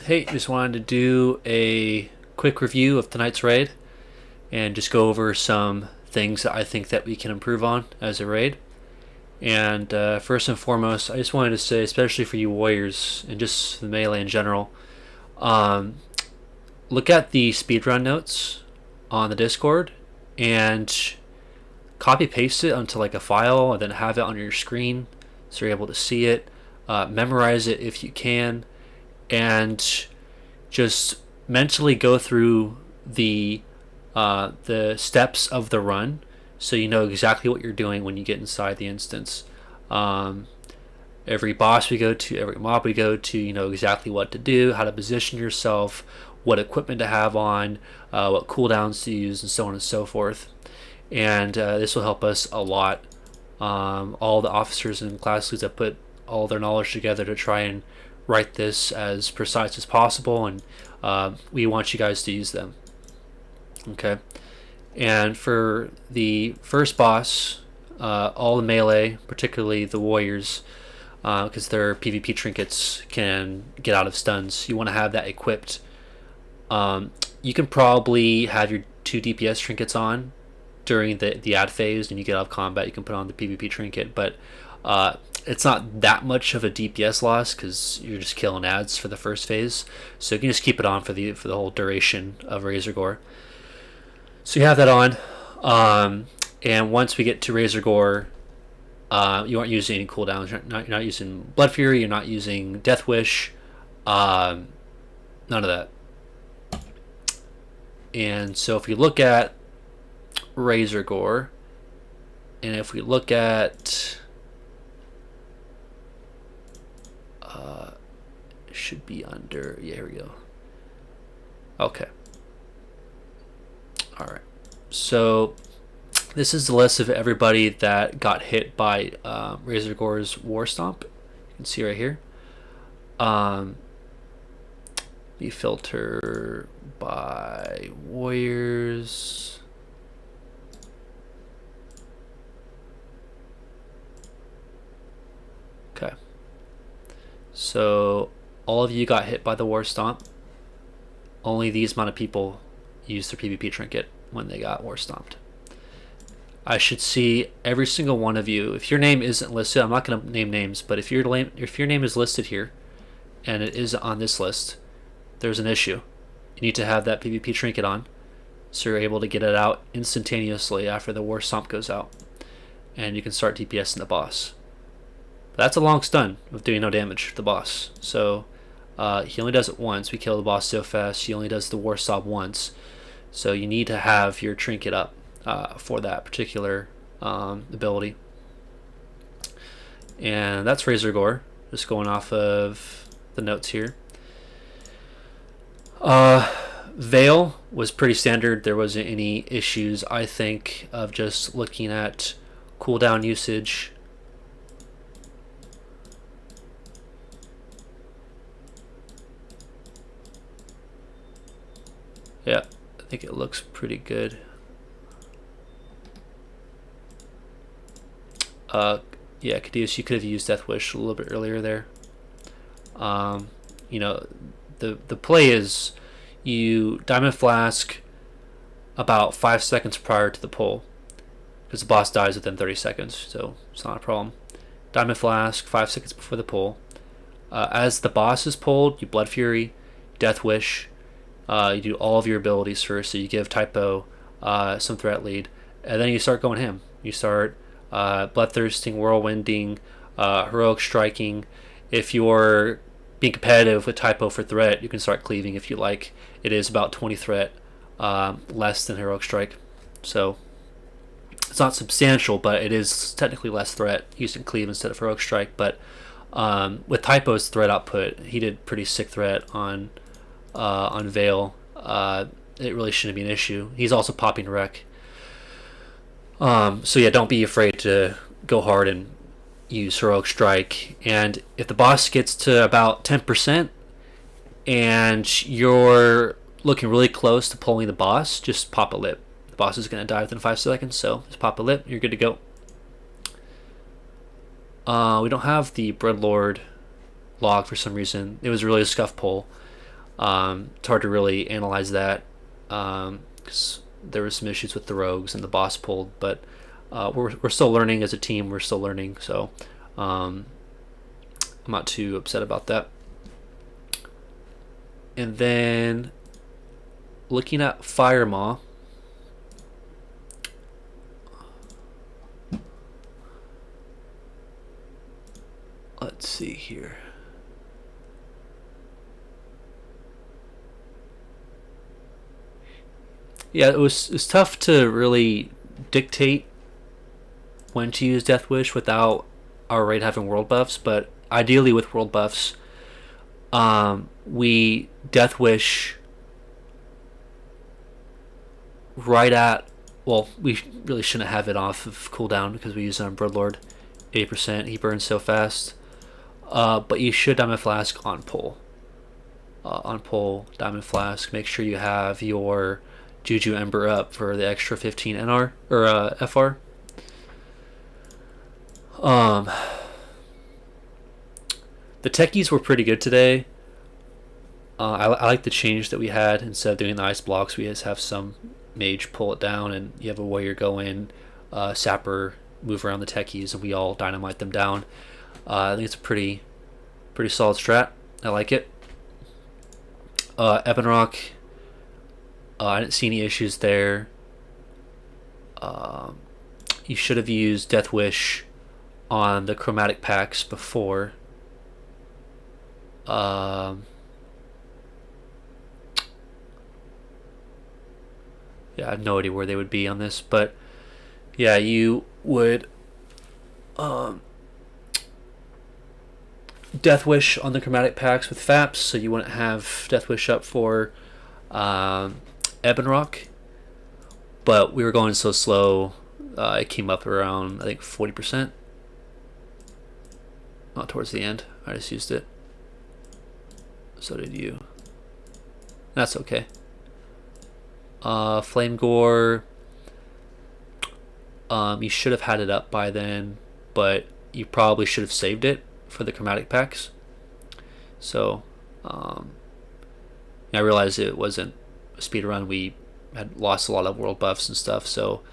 Hey, just wanted to do a quick review of tonight's raid and just go over some things that I think that we can improve on as a raid. And first and foremost, I just wanted to say, especially for you warriors and just the melee in general, um, look at the speedrun notes on the Discord and copy paste it onto like a file and then have it on your screen so you're able to see it. Memorize it if you can, and just mentally go through the steps of the run so you know exactly what you're doing when you get inside the instance. Um, every boss we go to, every mob we go to, you know exactly what to do, how to position yourself, what equipment to have on, what cooldowns to use, and so on and so forth. And this will help us a lot. All the officers and class leads have put all their knowledge together to try and write this as precise as possible, and we want you guys to use them. Okay. And for the first boss, all the melee, particularly the warriors, because their PvP trinkets can get out of stuns, you want to have that equipped. You can probably have your 2 DPS trinkets on during the ad phase, and you get out of combat, you can put on the PvP trinket, but it's not that much of a DPS loss because you're just killing ads for the first phase, so you can just keep it on for the whole duration of Razor Gore. So you have that on, and once we get to Razor Gore, you aren't using any cooldowns. You're not using Blood Fury. You're not using Death Wish. None of that. And so if we look at Razor Gore, and if we look at should be under, yeah, here we go. Okay. Alright. So this is the list of everybody that got hit by Razor Gore's War Stomp. You can see right here. We filter by warriors. Okay. So all of you got hit by the War Stomp. Only these amount of people used their PvP trinket when they got War Stomped. I should see every single one of you. If your name isn't listed, I'm not going to name names, but if your name is listed here and it is on this list, there's an issue. You need to have that PvP trinket on so you're able to get it out instantaneously after the War Stomp goes out, and you can start DPSing the boss. That's a long stun of doing no damage to the boss. So he only does it once. We kill the boss so fast. He only does the War Stomp once. So you need to have your trinket up for that particular ability. And that's Razor Gore. Just going off of the notes here. Veil was pretty standard. There wasn't any issues, I think, of just looking at cooldown usage. Yeah, I think it looks pretty good. Yeah, Caduce, you could have used Death Wish a little bit earlier there. You know, the play is you Diamond Flask about 5 seconds prior to the pull, because the boss dies within 30 seconds, so it's not a problem. Diamond Flask 5 seconds before the pull. As the boss is pulled, you Blood Fury, Death Wish. You do all of your abilities first, so you give Typo some threat lead, and then you start going ham. You start Bloodthirsting, Whirlwinding, Heroic Striking. If you're being competitive with Typo for threat, you can start Cleaving if you like. It is about 20 threat less than Heroic Strike, so it's not substantial, but it is technically less threat using Cleave instead of Heroic Strike. But with Typo's threat output, he did pretty sick threat on Veil. It really shouldn't be an issue. He's also popping Wreck. So yeah, don't be afraid to go hard and use Heroic Strike. And if the boss gets to about 10% and you're looking really close to pulling the boss, just pop a lip. The boss is going to die within 5 seconds, so just pop a lip, you're good to go. We don't have the Breadlord log for some reason. It was really a scuff pull. It's hard to really analyze that because there were some issues with the rogues and the boss pulled, but we're still learning as a team. We're still learning, so I'm not too upset about that. And then looking at Fire Maw. Let's see here. Yeah, it's tough to really dictate when to use Death Wish without our raid having world buffs, but ideally with world buffs, we Death Wish right at, well, we really shouldn't have it off of cooldown because we use it on Broodlord 80%. He burns so fast. But you should Diamond Flask on pull. On pull, Diamond Flask. Make sure you have your Juju Ember up for the extra 15 NR or FR. The techies were pretty good today. I like the change that we had. Instead of doing the ice blocks, we just have some mage pull it down, and you have a warrior go in, sapper move around the techies, and we all dynamite them down. I think it's a pretty solid strat. I like it. Ebonrock, I didn't see any issues there. You should have used Death Wish on the chromatic packs before. Yeah, I have no idea where they would be on this, but yeah, you would Death Wish on the chromatic packs with Faps, so you wouldn't have Death Wish up for Ebonrock. But we were going so slow, it came up around, I think, 40%. Not towards the end. I just used it. So did you. That's okay. Flame Gore. You should have had it up by then, but you probably should have saved it for the chromatic packs. So I realized it wasn't a speed run. We had lost a lot of world buffs and stuff, so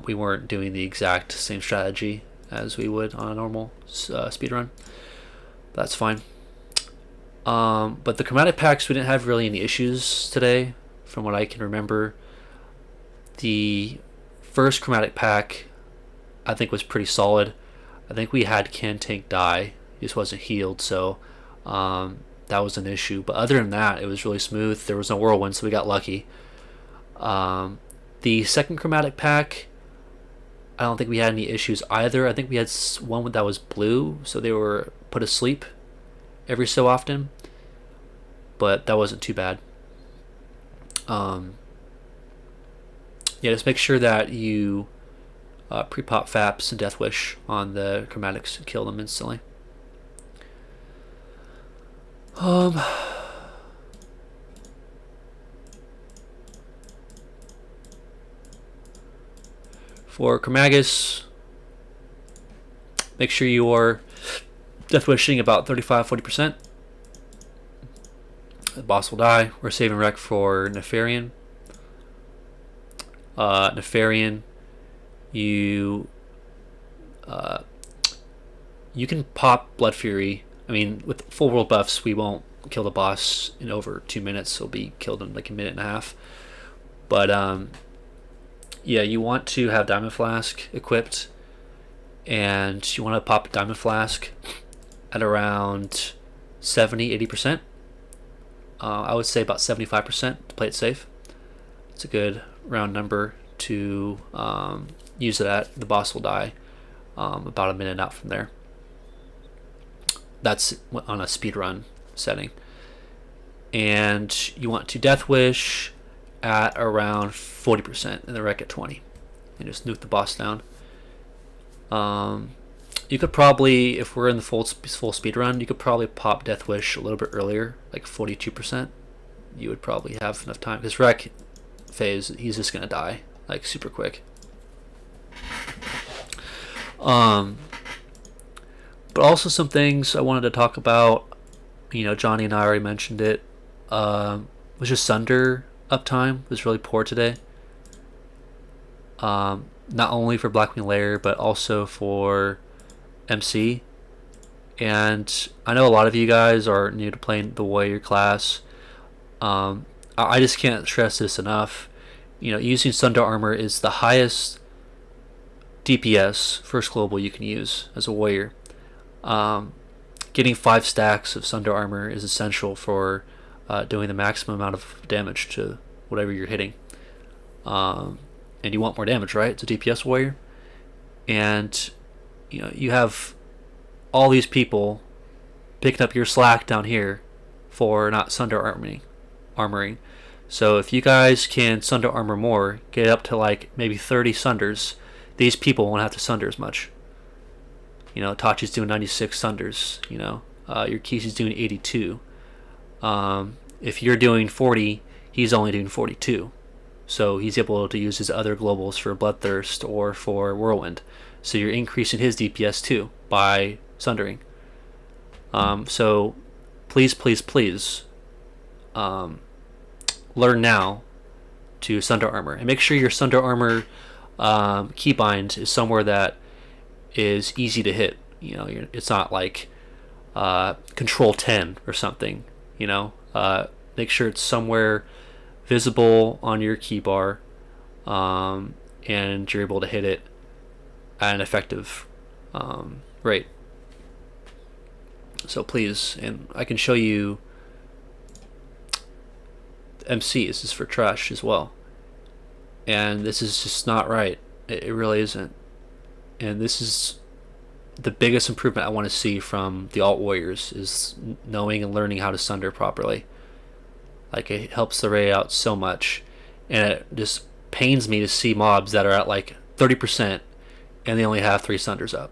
we weren't doing the exact same strategy as we would on a normal speed run. That's fine. But the chromatic packs, we didn't have really any issues today from what I can remember. The first chromatic pack I think was pretty solid. I think we had Can Tank die, he just wasn't healed, so that was an issue. But other than that, it was really smooth. There was no whirlwind, so we got lucky. The second chromatic pack, I don't think we had any issues either. I think we had one that was blue, so they were put asleep every so often, but that wasn't too bad. Yeah, just make sure that you pre-pop Faps and Death Wish on the chromatics to kill them instantly. For Chromagus, make sure you are Death Wishing about 35-40%. The boss will die. We're saving Wreck for Nefarian. Nefarian, you can pop Blood Fury. I mean, with full world buffs, we won't kill the boss in over 2 minutes. He'll be killed in like a minute and a half. But yeah, you want to have Diamond Flask equipped, and you want to pop a Diamond Flask at around 70-80%. I would say about 75% to play it safe. It's a good round number to use it at. The boss will die about a minute out from there. That's on a speedrun setting. And you want to Death Wish at around 40% and the wreck at 20%. And just nuke the boss down. You could probably, if we're in the full speed run, you could probably pop Death Wish a little bit earlier, like 42%. You would probably have enough time, because Wreck phase, he's just gonna die like super quick. But also some things I wanted to talk about. You know, Johnny and I already mentioned it. was just SUNDER uptime was really poor today. Not only for Blackwing Lair, but also for MC. And I know a lot of you guys are new to playing the warrior class. I just can't stress this enough. You know, using Sunder Armor is the highest DPS first global you can use as a warrior. Getting 5 stacks of Sunder Armor is essential for doing the maximum amount of damage to whatever you're hitting. And you want more damage, right? It's a DPS warrior. And you know, you have all these people picking up your slack down here for not Sunder armoring. So if you guys can Sunder armor more, get up to like maybe 30 Sunders, these people won't have to Sunder as much. You know, Tachi's doing 96 Sunders, you know, your Kishi's doing 82. If you're doing 40, he's only doing 42. So he's able to use his other globals for Bloodthirst or for Whirlwind. So you're increasing his DPS too by Sundering. So please, please, please learn now to Sunder Armor. And make sure your Sunder Armor keybind is somewhere that is easy to hit. You know, it's not like Control 10 or something. You know, make sure it's somewhere visible on your keybar, and you're able to hit it at an effective rate. So please, and I can show you MC. This is for trash as well, and this is just not right. It really isn't. And this is the biggest improvement I want to see from the alt warriors, is knowing and learning how to Sunder properly. Like, it helps the array out so much, and it just pains me to see mobs that are at like 30% and they only have 3 Sunders up.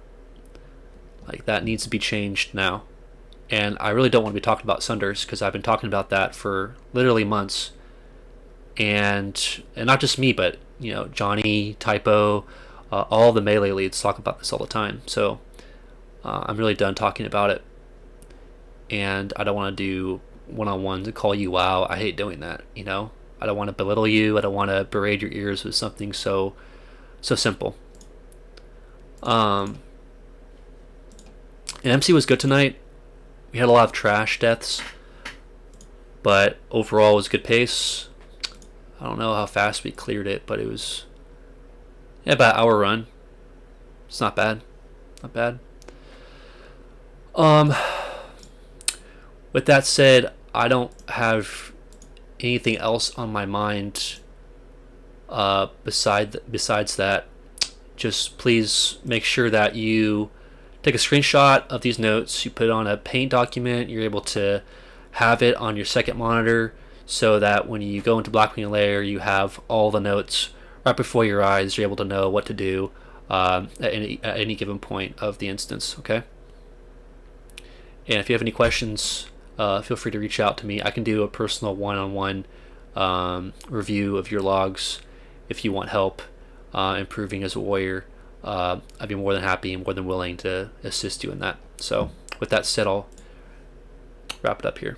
Like, that needs to be changed now. And I really don't want to be talking about Sunders, because I've been talking about that for literally months. And not just me, but you know, Johnny, Typo, all the melee leads talk about this all the time. So I'm really done talking about it, and I don't want to do one-on-ones and call you out. I hate doing that. You know, I don't want to belittle you. I don't want to berate your ears with something so simple. And MC was good tonight. We had a lot of trash deaths, but overall it was good pace. I don't know how fast we cleared it, but it was about an hour run. It's not bad. Not bad. With that said, I don't have anything else on my mind besides that. Just please make sure that you take a screenshot of these notes, you put it on a Paint document, you're able to have it on your second monitor, so that when you go into Blackwing Lair, you have all the notes right before your eyes. You're able to know what to do at any given point of the instance, okay? And if you have any questions, feel free to reach out to me. I can do a personal one-on-one review of your logs if you want help improving as a warrior. I'd be more than happy and more than willing to assist you in that. So with that said, I'll wrap it up here.